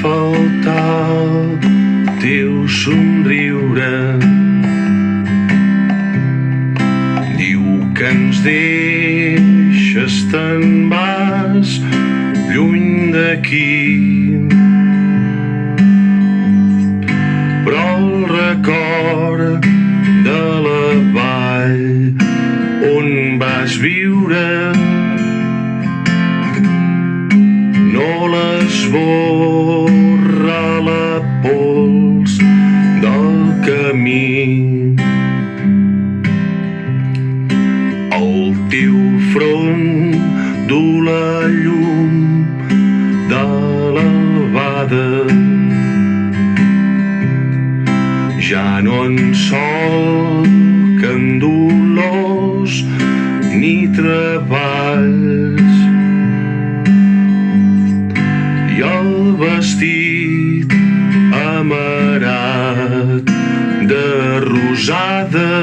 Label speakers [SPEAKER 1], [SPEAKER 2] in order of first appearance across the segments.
[SPEAKER 1] faltar el teu somriure. Diu que ens deixes, te'n vas lluny d'aquí, però el record de la vall on vas viure no l'esborra la pols del camí. El teu front du la llum de l'albada, ja no en solquen dolors ni treballs, i el vestit amarat de rosada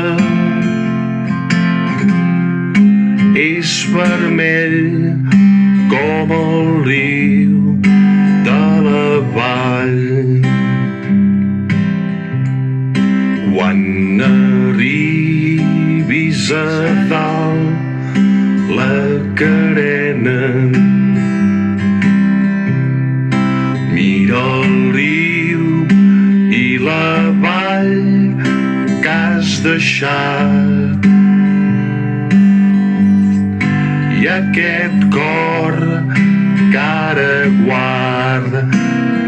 [SPEAKER 1] és vermell com el riu de la vall. Quan arribis a dalt la carena, mira el riu i la vall que has deixat, i aquest cor que ara guarda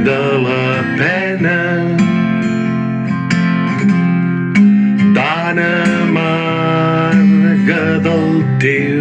[SPEAKER 1] de la pena tan amarga del teu